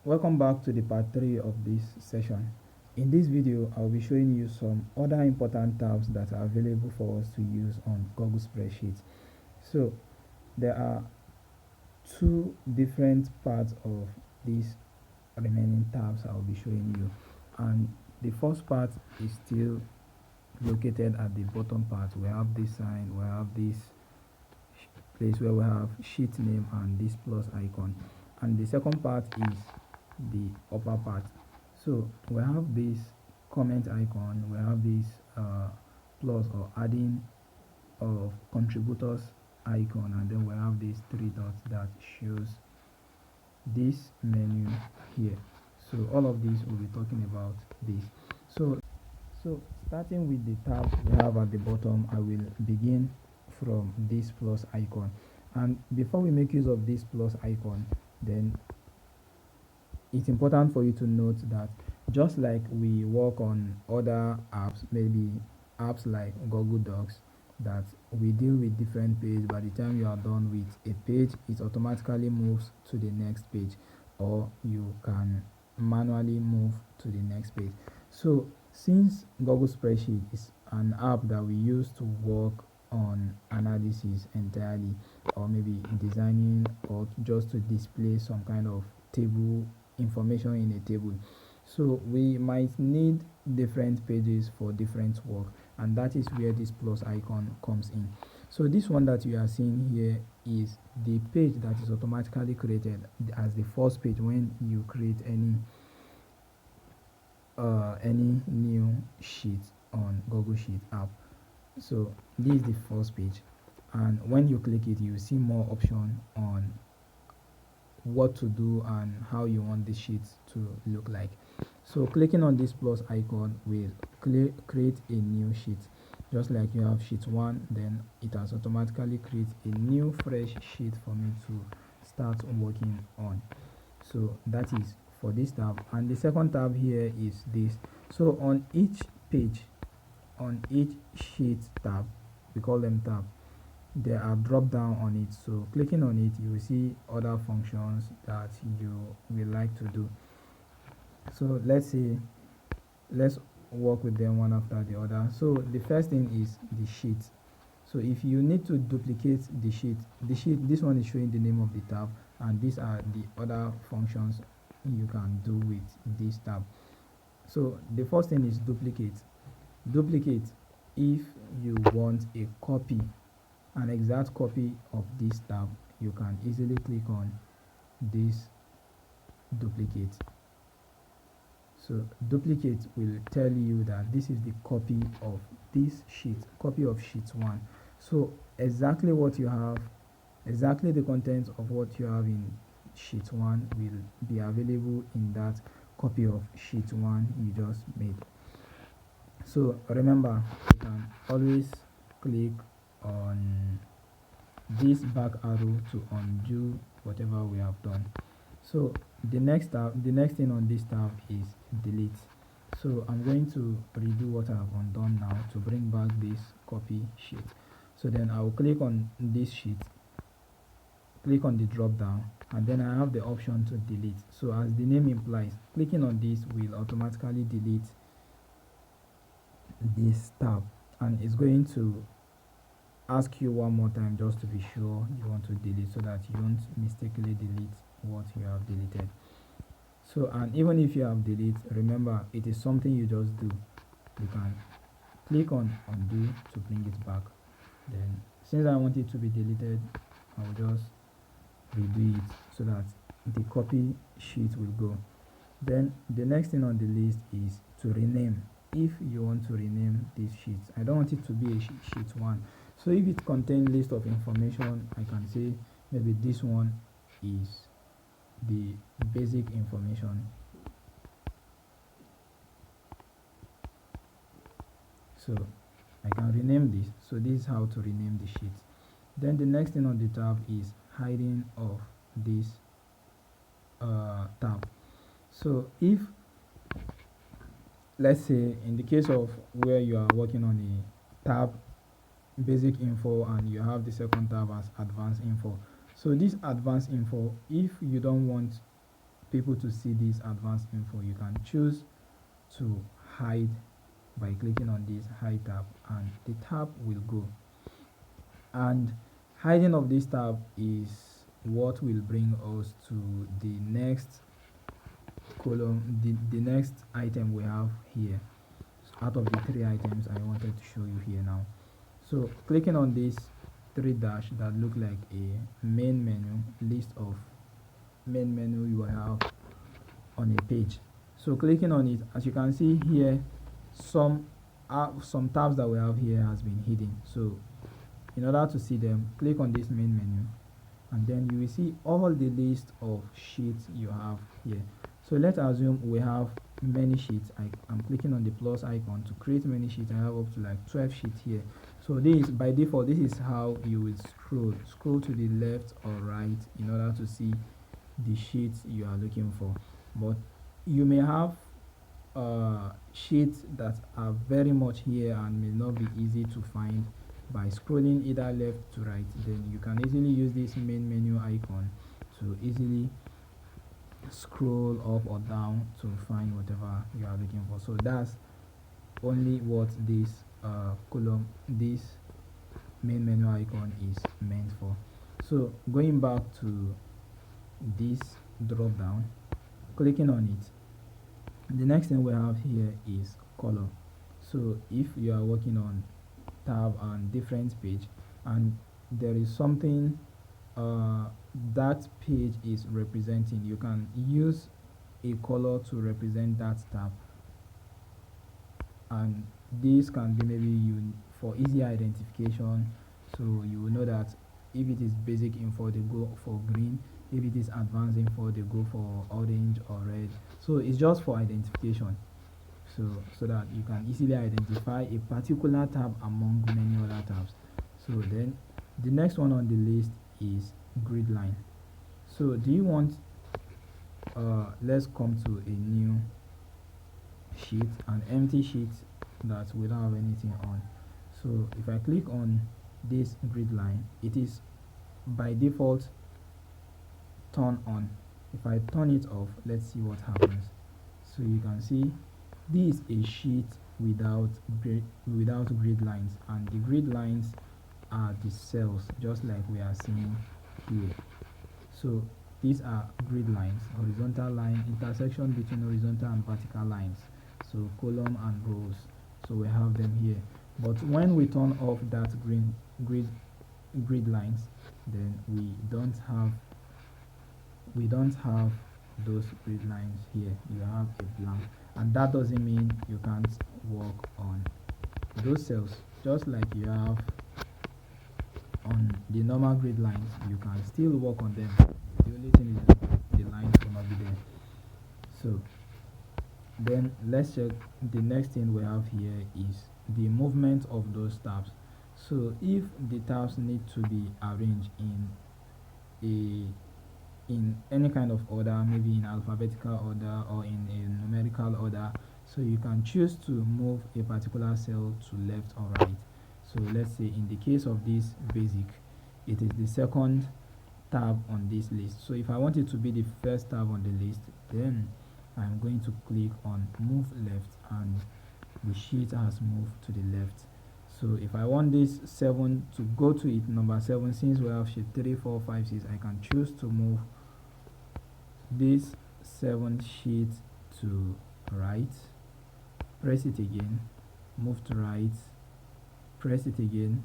Welcome back to the part 3 of this session. In this video, I'll be showing you some other important tabs that are available for us to use on Google Spreadsheet. So there are two different parts of these remaining tabs I'll be showing you, and the first part is still located at the bottom part. We have this sign, we have this place where we have sheet name and this plus icon, and the second part is the upper part. So we have this comment icon, we have this plus or adding of contributors icon, and then we have these three dots that shows this menu here. So all of these we'll be talking about this. So starting with the tab we have at the bottom, I will begin from this plus icon. And before we make use of this plus icon, then it's important for you to note that just like we work on other apps, maybe apps like Google Docs, that we deal with different pages. By the time you are done with a page, it automatically moves to the next page, or you can manually move to the next page. So since Google Spreadsheet is an app that we use to work on analysis entirely, or maybe designing, or just to display some kind of table information in a table, so we might need different pages for different work, and that is where this plus icon comes in. So this one that you are seeing here is the page that is automatically created as the first page when you create any new sheet on Google Sheet app. So this is the first page, and when you click it, you see more option on what to do and how you want the sheets to look like. So clicking on this plus icon will create a new sheet. Just like you have sheet 1, then it has automatically create a new fresh sheet for me to start working on. So that is for this tab. And the second tab here is this. So on each page, on each sheet tab, we call them tab, there are drop down on it. So clicking on it, you will see other functions that you will like to do. So let's work with them one after the other. So the first thing is the sheet. So if you need to duplicate the sheet, this one is showing the name of the tab, and these are the other functions you can do with this tab. So the first thing is duplicate. If you want a copy, an exact copy of this tab, you can easily click on this duplicate. So duplicate will tell you that this is the copy of this sheet, copy of sheet 1. So exactly what you have, exactly the content of what you have in sheet 1 will be available in that copy of sheet 1 you just made. So remember, you can always click on this back arrow to undo whatever we have done. So the next thing on this tab is delete. So I'm going to redo what I've undone now to bring back this copy sheet. So then I will click on this sheet, click on the drop down, and then I have the option to delete. So as the name implies, clicking on this will automatically delete this tab, and it's going to ask you one more time just to be sure you want to delete, so that you don't mistakenly delete what you have deleted. So, and even if you have deleted, remember, it is something you just do. You can click on undo to bring it back. Then since I want it to be deleted, I will just redo it so that the copy sheet will go. Then the next thing on the list is to rename. If you want to rename this sheet, I don't want it to be a sheet 1. So if it contains list of information, I can say maybe this one is the basic information. So I can rename this. So this is how to rename the sheet. Then the next thing on the tab is hiding of this tab. So if, let's say, in the case of where you are working on a tab basic info and you have the second tab as advanced info, so this advanced info, if you don't want people to see this advanced info, you can choose to hide by clicking on this hide tab, and the tab will go. And hiding of this tab is what will bring us to the next column, the next item we have here out of the 3 items I wanted to show you here now. So clicking on this 3 dash that look like a main menu, list of main menu you will have on a page. So clicking on it, as you can see here, some tabs that we have here has been hidden. So in order to see them, click on this main menu, and then you will see all the list of sheets you have here. So let's assume we have many sheets. I'm clicking on the plus icon to create many sheets. I have up to like 12 sheets here. So this, by default, this is how you will scroll to the left or right in order to see the sheets you are looking for. But you may have sheets that are very much here and may not be easy to find by scrolling either left to right. Then you can easily use this main menu icon to easily scroll up or down to find whatever you are looking for. So that's only what this column, this main menu icon is meant for. So going back to this drop down, clicking on it, the next thing we have here is color. So if you are working on tab and different page and there is something that page is representing, you can use a color to represent that tab, and this can be maybe you for easy identification. So you will know that if it is basic info, they go for green. If it is advanced info, they go for orange or red. So it's just for identification, so that you can easily identify a particular tab among many other tabs. So then the next one on the list is grid line. So do you want let's come to a new sheet, an empty sheet that we don't have anything on. So if I click on this grid line, it is by default turn on. If I turn it off, let's see what happens. So you can see this is a sheet without grid lines, and the grid lines are the cells, just like we are seeing here. So these are grid lines, horizontal line, intersection between horizontal and vertical lines, so column and rows. So we have them here. But when we turn off that grid lines, then we don't have those grid lines here. You have a blank, and that doesn't mean you can't work on those cells. Just like you have on the normal grid lines, you can still work on them. The only thing is the lines will not be there. So then let's check. The next thing we have here is the movement of those tabs. So if the tabs need to be arranged in any kind of order, maybe in alphabetical order or in a numerical order, so you can choose to move a particular cell to left or right. So let's say in the case of this basic, it is the second tab on this list. So if I want it to be the first tab on the list, then I'm going to click on move left, and the sheet has moved to the left. So if I want this 7 to go to it, number 7, since we have sheet 3, 4, 5, 6, I can choose to move this 7 sheet to right, press it again, move to right, press it again,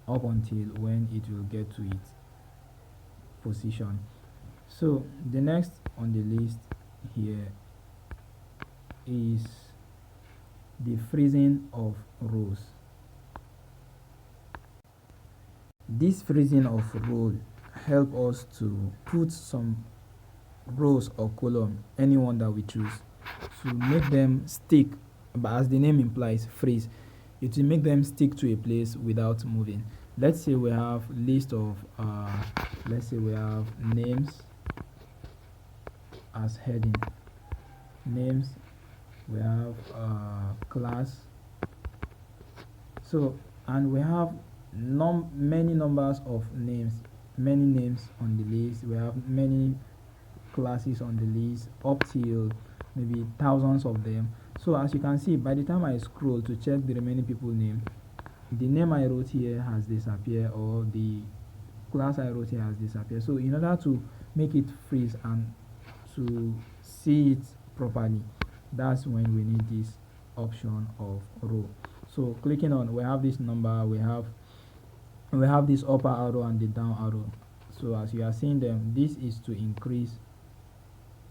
up until when it will get to its position. So the next on the list here is the freezing of rows. This freezing of row help us to put some rows or column, anyone that we choose, to make them stick. But as the name implies, freeze, it will make them stick to a place without moving. Let's say we have list of let's say we have names as heading, names, we have class. So, and we have many numbers of names, many names on the list. We have many classes on the list up till maybe thousands of them. So as you can see, by the time I scroll to check the remaining people name, the name I wrote here has disappeared, or the class I wrote here has disappeared. So in order to make it freeze and to see it properly, that's when we need this option of row. So clicking on, we have this number, we have this upper arrow and the down arrow. So as you are seeing them, this is to increase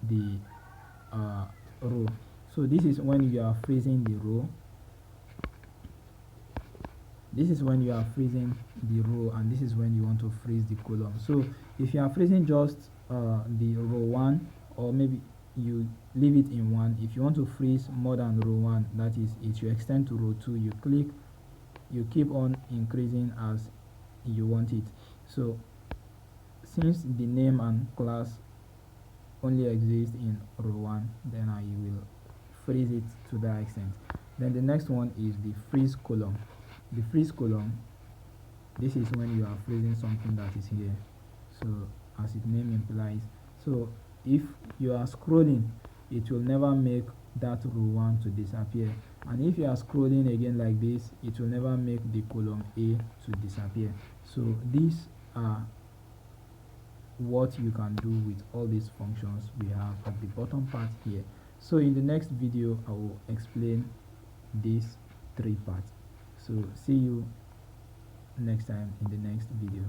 the row. So this is when you are freezing the row. This is when you are freezing the row, and this is when you want to freeze the column. So if you are freezing just the row 1, or maybe you leave it in 1. If you want to freeze more than row 1, that is, it you extend to row 2, you click, you keep on increasing as you want it. So since the name and class only exist in row 1, then I will freeze it to that extent. Then the next one is the freeze column. The freeze column, this is when you are freezing something that is here. So as its name implies, so if you are scrolling, it will never make that row 1 to disappear, and if you are scrolling again like this, it will never make the column A to disappear. So these are what you can do with all these functions we have at the bottom part here. So in the next video, I will explain these 3 parts. So see you next time in the next video.